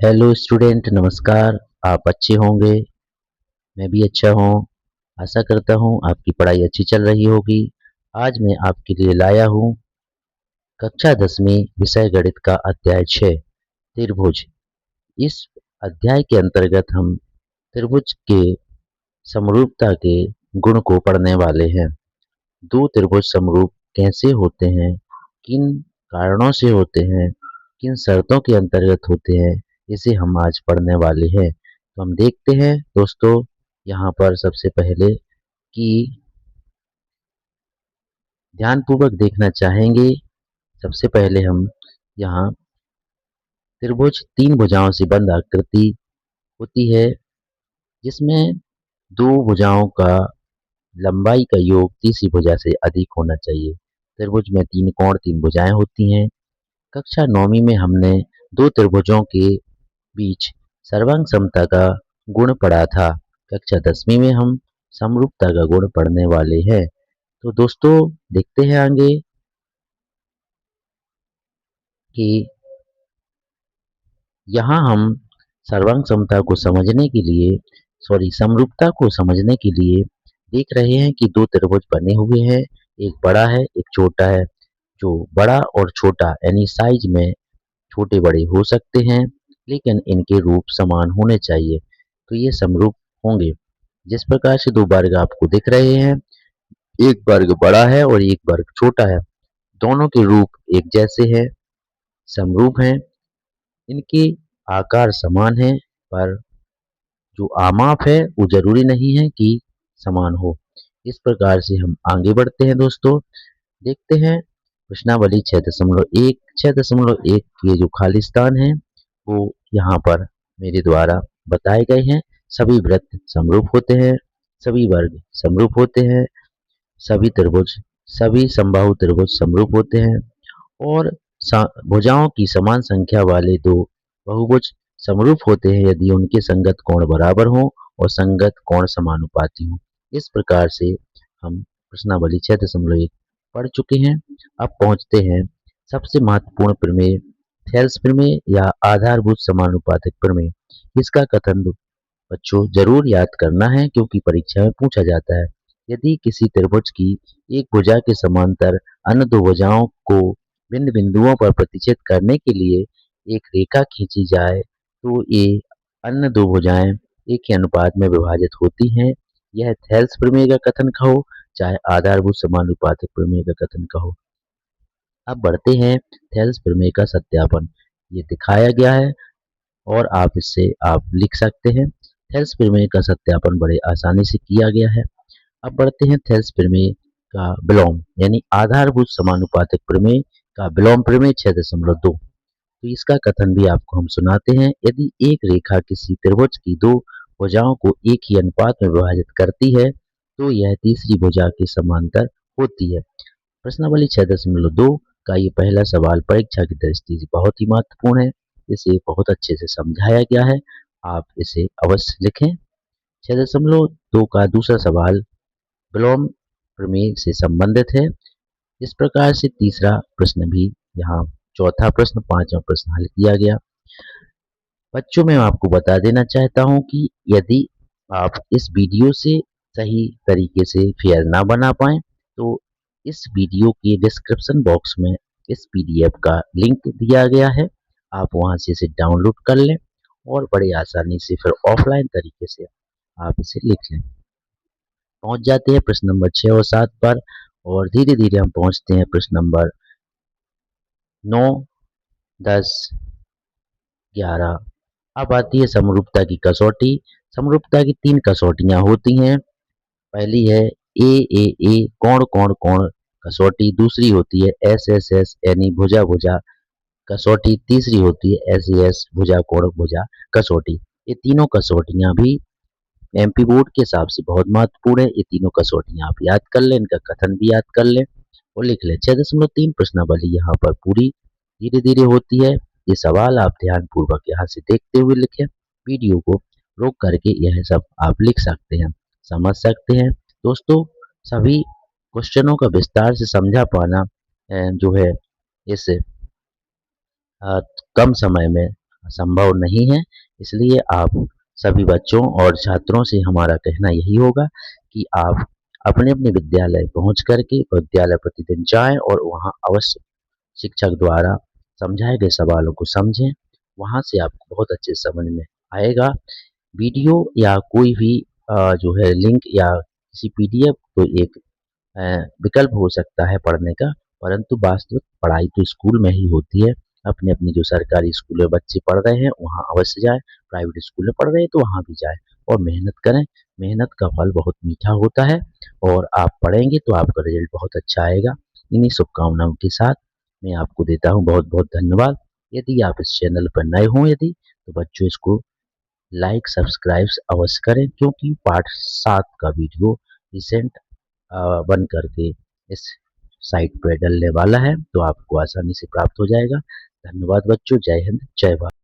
Hello student, नमस्कार। आप अच्छे होंगे। मैं भी अच्छा हूँ। आशा करता हूँ आपकी पढ़ाई अच्छी चल रही होगी। आज मैं आपके लिए लाया हूँ कक्षा 10वीं विषय गणित का अध्याय 6 त्रिभुज। इस अध्याय के अंतर्गत हम त्रिभुज के समरूपता के गुण को पढ़ने वाले हैं। दो त्रिभुज समरूप कैसे होते हैं, किन कारणों से होते हैं, किन शर्तों के अंतर्गत होते हैं, इसे हम आज पढ़ने वाले हैं। तो हम देखते हैं दोस्तों, यहाँ पर सबसे पहले कि ध्यानपूर्वक देखना चाहेंगे। सबसे पहले हम यहाँ त्रिभुज तीन भुजाओं से बंद आकृति होती है, जिसमें दो भुजाओं का लंबाई का योग तीसरी भुजा से अधिक होना चाहिए। त्रिभुज में तीन कोण तीन भुजाएं होती हैं। कक्षा 9वीं में हमने दो त्रिभुजों के बीच सर्वांग समता का गुण पढ़ा था। कक्षा 10वीं में हम समरूपता का गुण पढ़ने वाले हैं। तो दोस्तों, देखते हैं आगे कि यहाँ हम सर्वांग समता को समझने के लिए समरूपता को समझने के लिए देख रहे हैं कि दो त्रिभुज बने हुए हैं। एक बड़ा है, एक छोटा है। जो बड़ा और छोटा यानी साइज में छोटे बड़े हो सकते हैं, लेकिन इनके रूप समान होने चाहिए, तो ये समरूप होंगे। जिस प्रकार से दो वर्ग आपको दिख रहे हैं, एक वर्ग बड़ा है और एक वर्ग छोटा है। दोनों के रूप एक जैसे हैं, समरूप हैं। इनके आकार समान है, पर जो आमाप है वो जरूरी नहीं है कि समान हो। इस प्रकार से हम आगे बढ़ते हैं दोस्तों। देखते हैं प्रश्नावली 6.1। 6.1 के जो खाली स्थान है वो यहाँ पर मेरे द्वारा बताए गए हैं। सभी वृत्त समरूप होते हैं, सभी वर्ग समरूप होते हैं, सभी त्रिभुज सभी समबाहु त्रिभुज समरूप होते हैं, और भुजाओं की समान संख्या वाले दो बहुभुज समरूप होते हैं यदि उनके संगत कोण बराबर हों और संगत कोण समानुपाती हों। इस प्रकार से हम प्रश्नावली 6.1 पढ़ चुके हैं। अब पहुंचते हैं सबसे महत्वपूर्ण प्रमेय, थेल्स प्रमेय या आधारभूत समानुपातिक प्रमेय। इसका कथन बच्चों जरूर याद करना है, क्योंकि परीक्षा में पूछा जाता है। यदि किसी त्रिभुज की एक भुजा के समांतर अन्य दो भुजाओं को भिन्न बिंदुओं पर प्रतिच्छेद करने के लिए एक रेखा खींची जाए, तो ये अन्य दो भुजाएं एक ही अनुपात में विभाजित होती हैं। यह थेल्स प्रमेय का कथन कहो, चाहे आधारभूत समानुपातिक प्रमेय का कथन कहो। अब बढ़ते हैं थेल्स प्रमेय का सत्यापन। ये दिखाया गया है और आप इससे आप लिख सकते हैं। थेल्स प्रमेय का सत्यापन बड़े आसानी से किया गया है। अब बढ़ते हैं थेल्स प्रमेय का विलोम यानी आधारभूत समानुपातिक प्रमेय का विलोम प्रमेय 6.2। तो इसका कथन भी आपको हम सुनाते हैं। यदि एक रेखा किसी त्रिभुज की दो भुजाओं को एक ही अनुपात में विभाजित करती है, तो यह तीसरी भुजा के समांतर होती है। प्रश्नावली 6.2 का ये पहला सवाल परीक्षा की दृष्टि से बहुत ही महत्वपूर्ण है। इसे बहुत अच्छे से समझाया गया है, आप इसे अवश्य लिखें। 6.2 का दूसरा सवाल विलोम प्रमेय से संबंधित है। इस प्रकार से तीसरा प्रश्न भी यहाँ, चौथा प्रश्न, पांचवा प्रश्न हल किया गया। बच्चों, मैं आपको बता देना चाहता हूँ कि यदि आप इस वीडियो से सही तरीके से फेयर ना बना पाए, तो इस वीडियो के डिस्क्रिप्शन बॉक्स में इस पीडीएफ का लिंक दिया गया है। आप वहां से इसे डाउनलोड कर लें और बड़े आसानी से फिर ऑफलाइन तरीके से आप इसे लिख लें। पहुंच जाते हैं प्रश्न नंबर 6 और 7 पर, और धीरे धीरे हम पहुंचते हैं प्रश्न नंबर 9, 10, 11। अब आती है समरूपता की कसौटी। समरूपता की तीन कसौटियां होती हैं। पहली है ए कोण कोण कोण कसौटी, दूसरी होती है एस यानी भुजा भुजा कसौटी, तीसरी होती है एस भुजा कोण भुजा कसौटी। ये तीनों कसौटियां भी एमपी बोर्ड के हिसाब से बहुत महत्वपूर्ण है। ये तीनों कसौटियां आप याद कर लें, इनका कथन भी याद कर लें और लिख लें। 6.3 प्रश्नावली यहाँ पर पूरी धीरे धीरे होती है। ये सवाल आप ध्यान पूर्वक यहाँ से देखते हुए लिखें। वीडियो को रोक करके यह सब आप लिख सकते हैं, समझ सकते हैं। दोस्तों, सभी क्वेश्चनों का विस्तार से समझा पाना जो है इस कम समय में संभव नहीं है। इसलिए आप सभी बच्चों और छात्रों से हमारा कहना यही होगा कि आप अपने-अपने विद्यालय पहुँच कर के विद्यालय प्रतिदिन जाएँ और वहाँ अवश्य शिक्षक द्वारा समझाए गए सवालों को समझें। वहाँ से आपको बहुत अच्छे से समझ में आएगा। वीडियो या कोई भी जो है लिंक या किसी पीडीएफ तो एक अ, विकल्प हो सकता है पढ़ने का, परंतु वास्तविक पढ़ाई तो स्कूल में ही होती है। अपने-अपने जो सरकारी स्कूल में बच्चे पढ़ रहे हैं, वहाँ अवश्य जाएँ, प्राइवेट स्कूल में पढ़ रहे हैं तो वहाँ भी जाएँ और मेहनत करें। मेहनत का फल बहुत मीठा होता है और आप पढ़ेंगे तो आपका रिज़ल्ट बहुत अच्छा आएगा। इन्हीं शुभकामनाओं के साथ मैं आपको देता हूँ बहुत-बहुत धन्यवाद। यदि आप इस चैनल पर नए हों तो बच्चों इसको लाइक, सब्सक्राइब अवश्य करें क्योंकि पार्ट 7 का वीडियो रिसेंट बन करके इस साइट पे डलने वाला है, तो आपको आसानी से प्राप्त हो जाएगा। धन्यवाद बच्चों, जय हिंद, जय भारत।